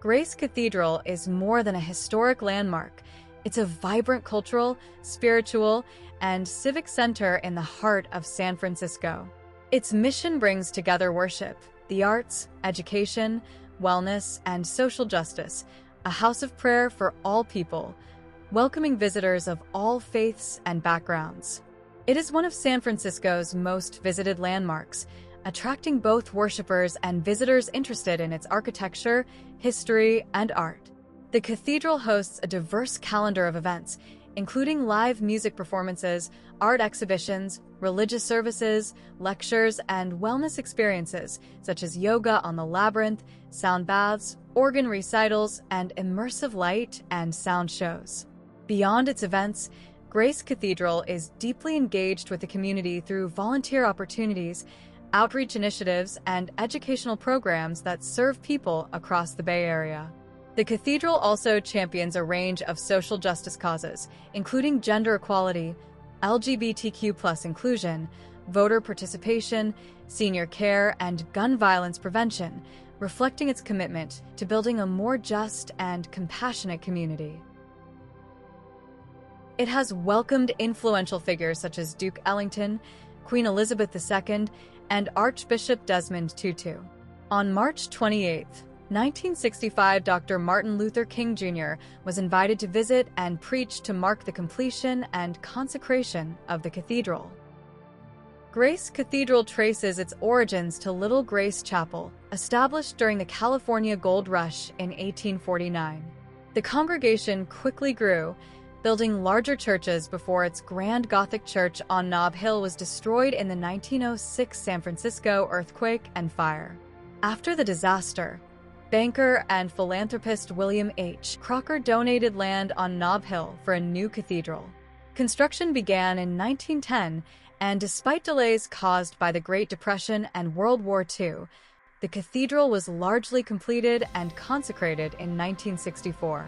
Grace Cathedral is more than a historic landmark. It's a vibrant cultural, spiritual, and civic center in the heart of San Francisco. Its mission brings together worship, the arts, education, wellness, and social justice, a house of prayer for all people, welcoming visitors of all faiths and backgrounds. It is one of San Francisco's most visited landmarks, attracting both worshipers and visitors interested in its architecture, history, and art. The cathedral hosts a diverse calendar of events, including live music performances, art exhibitions, religious services, lectures, and wellness experiences such as yoga on the Labyrinth, sound baths, organ recitals, and immersive light and sound shows. Beyond its events, Grace Cathedral is deeply engaged with the community through volunteer opportunities, outreach initiatives, and educational programs that serve people across the Bay Area. The cathedral also champions a range of social justice causes, including gender equality, LGBTQ+ inclusion, voter participation, senior care, and gun violence prevention, reflecting its commitment to building a more just and compassionate community. It has welcomed influential figures such as Duke Ellington, Queen Elizabeth II, and Archbishop Desmond Tutu. On March 28, 1965, Dr. Martin Luther King Jr. was invited to visit and preach to mark the completion and consecration of the cathedral. Grace Cathedral traces its origins to Little Grace Chapel, established during the California Gold Rush in 1849. The congregation quickly grew, building larger churches before its grand Gothic church on Nob Hill was destroyed in the 1906 San Francisco earthquake and fire. After the disaster, banker and philanthropist William H. Crocker donated land on Nob Hill for a new cathedral. Construction began in 1910, and despite delays caused by the Great Depression and World War II, the cathedral was largely completed and consecrated in 1964.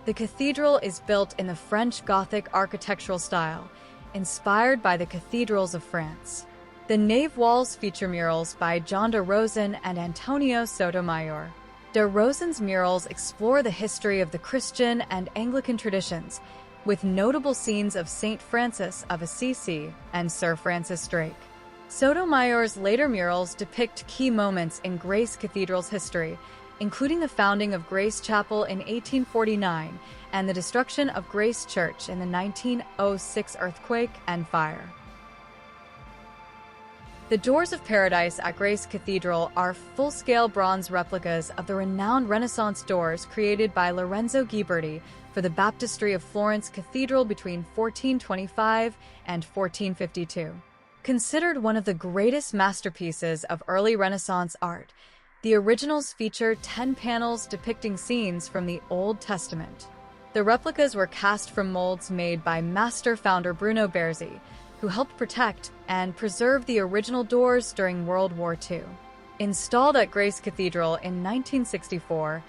The cathedral is built in the French Gothic architectural style, inspired by the cathedrals of France. The nave walls feature murals by John de Rosen and Antonio Sotomayor. De Rosen's murals explore the history of the Christian and Anglican traditions, with notable scenes of Saint Francis of Assisi and Sir Francis Drake. Sotomayor's later murals depict key moments in Grace Cathedral's history, including the founding of Grace Chapel in 1849 and the destruction of Grace Church in the 1906 earthquake and fire. The Doors of Paradise at Grace Cathedral are full-scale bronze replicas of the renowned Renaissance doors created by Lorenzo Ghiberti for the Baptistry of Florence Cathedral between 1425 and 1452. Considered one of the greatest masterpieces of early Renaissance art, the originals feature 10 panels depicting scenes from the Old Testament. The replicas were cast from molds made by master founder Bruno Berzi, who helped protect and preserve the original doors during World War II. Installed at Grace Cathedral in 1964,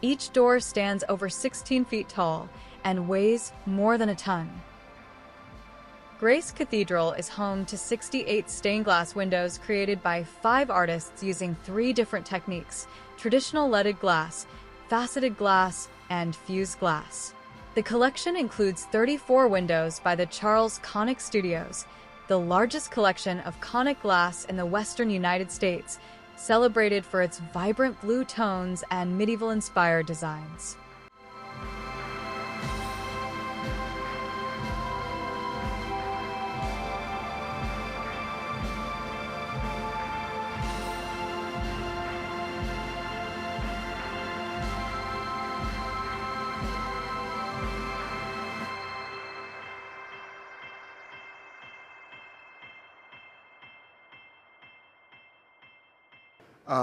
each door stands over 16 feet tall and weighs more than a ton. Grace Cathedral is home to 68 stained glass windows created by 5 artists using 3 different techniques: traditional leaded glass, faceted glass, and fused glass. The collection includes 34 windows by the Charles Connick Studios, the largest collection of Connick glass in the western United States, celebrated for its vibrant blue tones and medieval-inspired designs.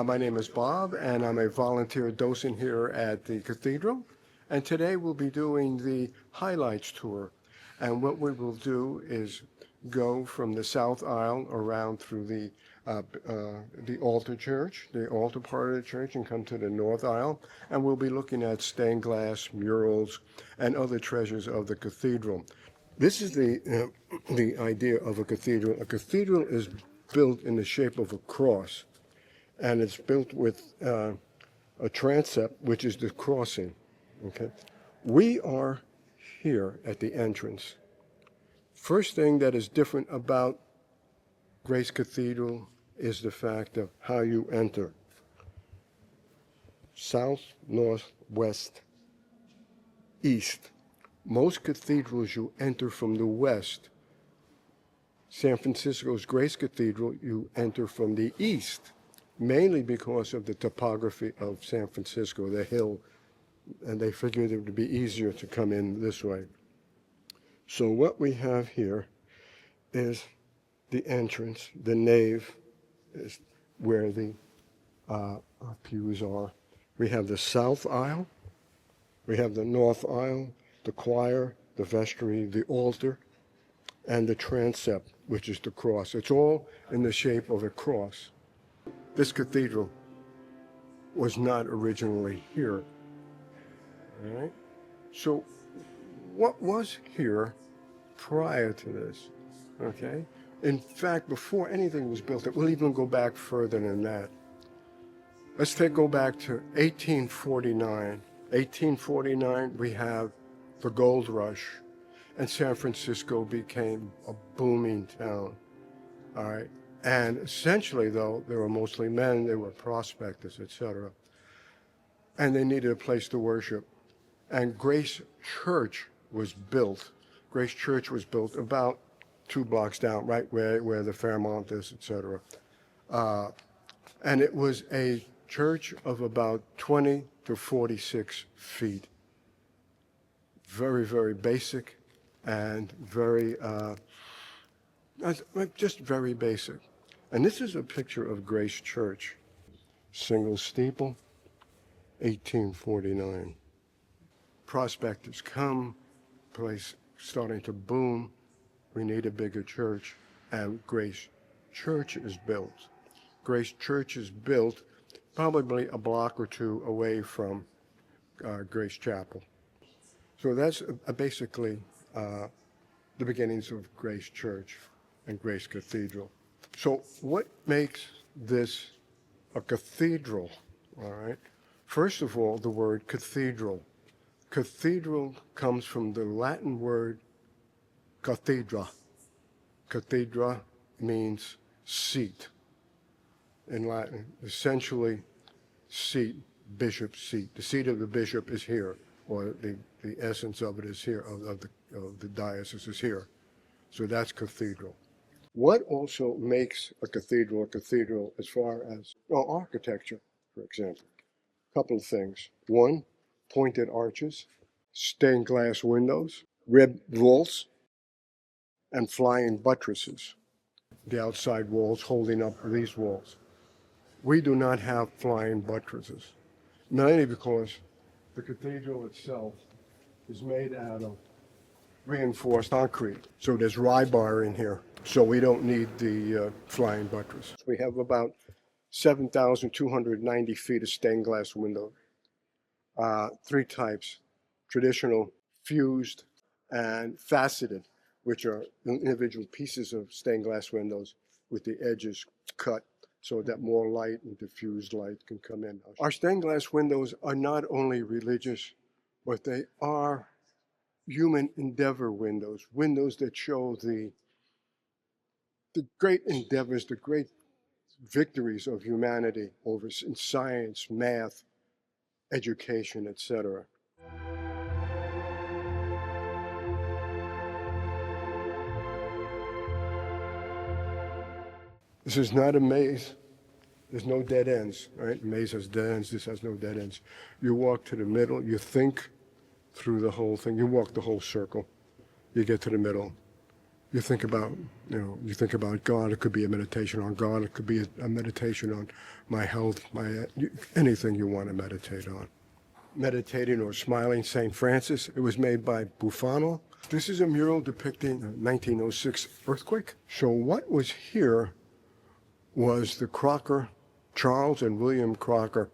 My name is Bob, and I'm a volunteer docent here at the cathedral. And today we'll be doing the highlights tour. And what we will do is go from the south aisle around through the altar church, the altar part of the church, and come to the north aisle. And we'll be looking at stained glass, murals, and other treasures of the cathedral. This is the idea of a cathedral. A cathedral is built in the shape of a cross. And it's built with a transept, which is the crossing. Okay, we are here at the entrance. First thing that is different about Grace Cathedral is the fact of how you enter. South, north, west, east. Most cathedrals you enter from the west. San Francisco's Grace Cathedral, you enter from the east, mainly because of the topography of San Francisco, the hill, and they figured it would be easier to come in this way. So what we have here is the entrance. The nave is where the pews are. We have the south aisle, we have the north aisle, the choir, the vestry, the altar, and the transept, which is the cross. It's all in the shape of a cross. This cathedral was not originally here. All right? So what was here prior to this? Okay? In fact, before anything was built, it will even go back further than that. Let's go back to 1849. 1849, we have the gold rush, and San Francisco became a booming town. All right. And essentially, though, they were mostly men, they were prospectors, etc. And they needed a place to worship. And Grace Church was built. Grace Church was built about 2 blocks down, right where the Fairmont is, etc. And it was a church of about 20 to 46 feet. Very, very basic and very, just very basic. And this is a picture of Grace Church. Single steeple, 1849. Prospectors come, place starting to boom. We need a bigger church, and Grace Church is built. Grace Church is built probably a block or 2 away from Grace Chapel. So that's basically the beginnings of Grace Church and Grace Cathedral. So what makes this a cathedral? All right. First of all, the word cathedral. Cathedral comes from the Latin word cathedra. Cathedra means seat in Latin, essentially seat, bishop's seat. The seat of the bishop is here, or the essence of it is here, of the diocese is here. So that's cathedral. What also makes a cathedral as far as architecture, for example? A couple of things. One, pointed arches, stained glass windows, ribbed vaults, and flying buttresses. The outside walls holding up these walls. We do not have flying buttresses, mainly because the cathedral itself is made out of reinforced concrete. So there's rebar in here, so we don't need the flying buttress. We have about 7,290 feet of stained glass window. 3 types, traditional, fused, and faceted, which are individual pieces of stained glass windows with the edges cut so that more light and diffused light can come in. Our stained glass windows are not only religious, but they are human endeavor windows, windows that show the great endeavors, the great victories of humanity over in science, math, education, etc. This is not a maze. There's no dead ends, right? A maze has dead ends. This has no dead ends. You walk to the middle. You think through the whole thing. You walk the whole circle. You get to the middle. You think about, you think about God. It could be a meditation on God. It could be a meditation on my health, anything you want to meditate on. Meditating or smiling St. Francis. It was made by Buffano. This is a mural depicting the 1906 earthquake. So what was here was the Crocker, Charles and William Crocker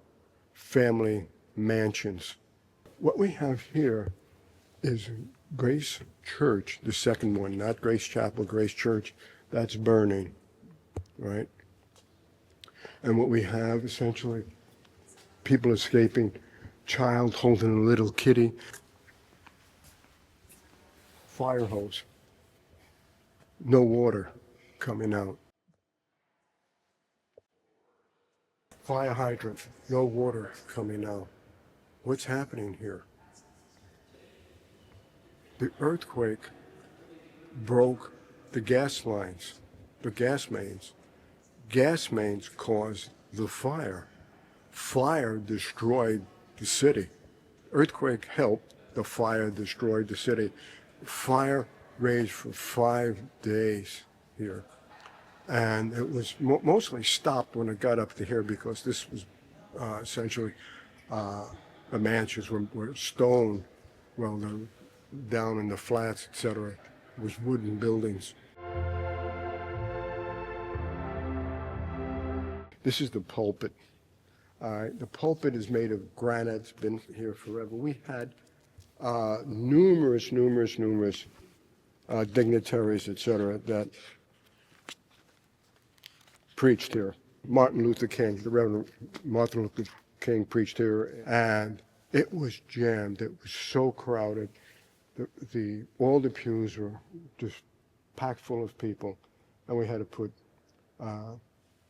family mansions. What we have here is Grace Church, the second one, not Grace Chapel, Grace Church. That's burning, right? And what we have essentially people escaping, child holding a little kitty, fire hose, no water coming out. Fire hydrant, no water coming out. What's happening here? The earthquake broke the gas lines, the gas mains. Gas mains caused the fire. Fire destroyed the city. Earthquake helped, the fire destroyed the city. Fire raged for 5 days here. And it was mostly stopped when it got up to here because this was essentially the mansions were stone, well, down in the flats, etc. It was wooden buildings. This is the pulpit. The pulpit is made of granite. It's been here forever. We had numerous dignitaries, etc., that preached here. Martin Luther King, the Reverend Martin Luther King preached here, and it was jammed. It was so crowded. All the pews were just packed full of people, and we had to put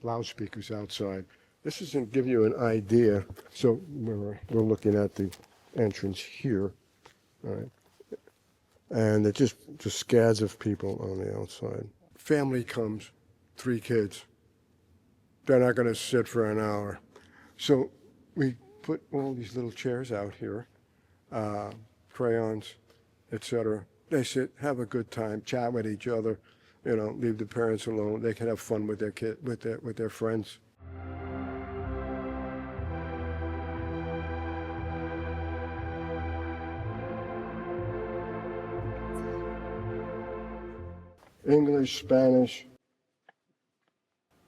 loudspeakers outside. This is to give you an idea. So we're looking at the entrance here, all right? And it's just scads of people on the outside. Family comes, 3 kids. They're not going to sit for an hour. So we put all these little chairs out here, crayons, etc. They sit, have a good time, chat with each other, leave the parents alone. They can have fun with their kid, with their friends. English, Spanish,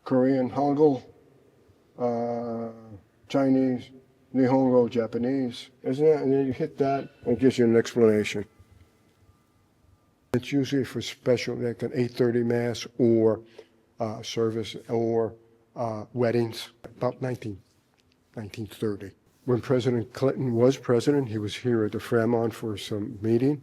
Korean, Hangul, Chinese, Nihongo, Japanese, isn't it? And then you hit that, and it gives you an explanation. It's usually for special, like an 8:30 Mass or service or weddings, about 1930. When President Clinton was president, he was here at the Fremont for some meeting,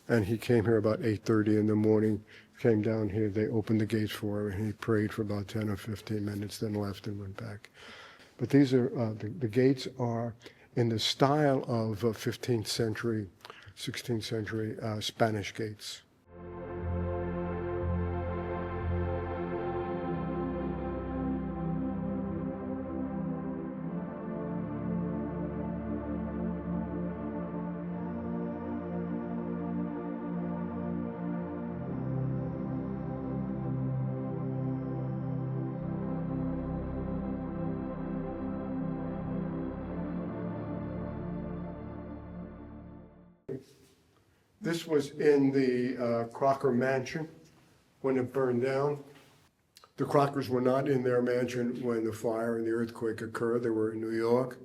and he came here about 8:30 in the morning, came down here, they opened the gates for him, and he prayed for about 10 or 15 minutes, then left and went back. But these are, the gates are in the style of 15th century, 16th century Spanish gates. This was in the Crocker mansion when it burned down. The Crockers were not in their mansion when the fire and the earthquake occurred. They were in New York.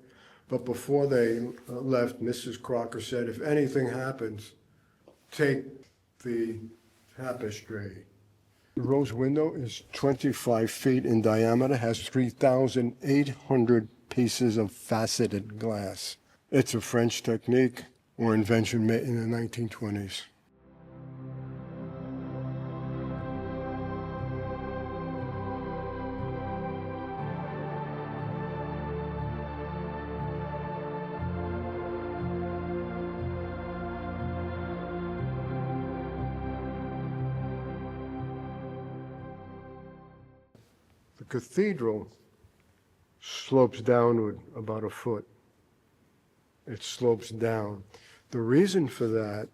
But before they left, Mrs. Crocker said, if anything happens, take the tapestry. The rose window is 25 feet in diameter, has 3,800 pieces of faceted glass. It's a French technique or invention made in the 1920s. The cathedral slopes downward about a foot. It slopes down. The reason for that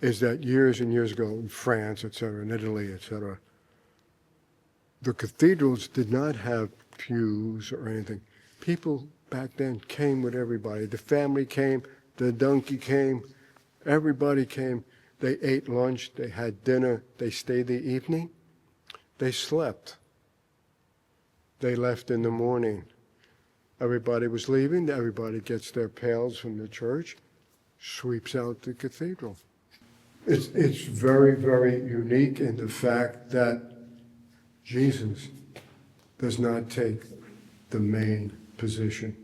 is that years and years ago in France, etc., in Italy, etc., the cathedrals did not have pews or anything. People back then came with everybody. The family came, the donkey came, everybody came. They ate lunch, they had dinner, they stayed the evening, they slept. They left in the morning. Everybody was leaving, everybody gets their pails from the church, sweeps out the cathedral. It's very, very unique in the fact that Jesus does not take the main position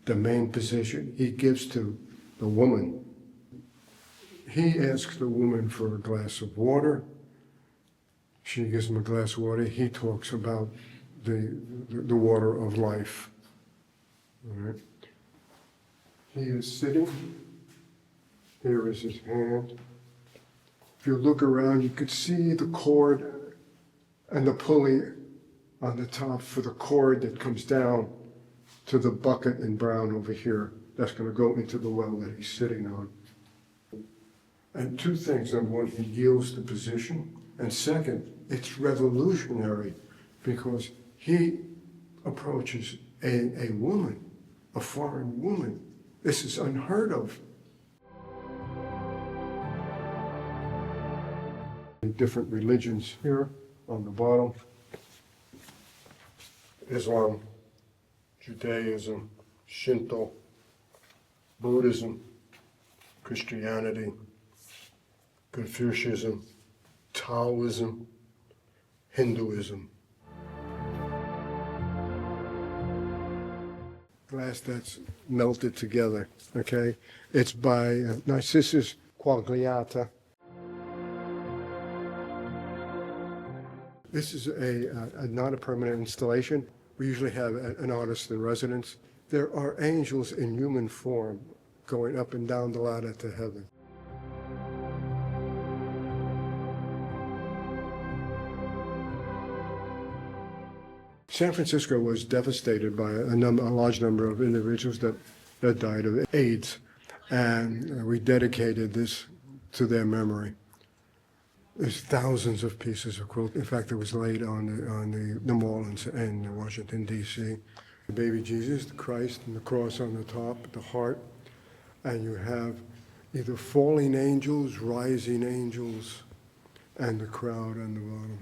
the main position he gives to the woman. He asks the woman for a glass of water. She gives him a glass of water. He talks about the water of life. All right. He is sitting. Here is his hand. If you look around, you could see the cord and the pulley on the top for the cord that comes down to the bucket in brown over here. That's going to go into the well that he's sitting on. And two things. Number one, he yields the position. And second, it's revolutionary because he approaches a woman, a foreign woman. This is unheard of. Different religions here on the bottom. Islam, Judaism, Shinto, Buddhism, Christianity, Confucianism, Taoism, Hinduism. Glass that's melted together, okay? It's by Narcissus Quagliata. This is not a permanent installation. We usually have an artist in residence. There are angels in human form going up and down the ladder to heaven. San Francisco was devastated by a large number of individuals that died of AIDS, and we dedicated this to their memory. There's thousands of pieces of quilt. In fact, it was laid on the mall in Washington, D.C. The baby Jesus, the Christ, and the cross on the top, the heart, and you have either falling angels, rising angels, and the crowd on the bottom.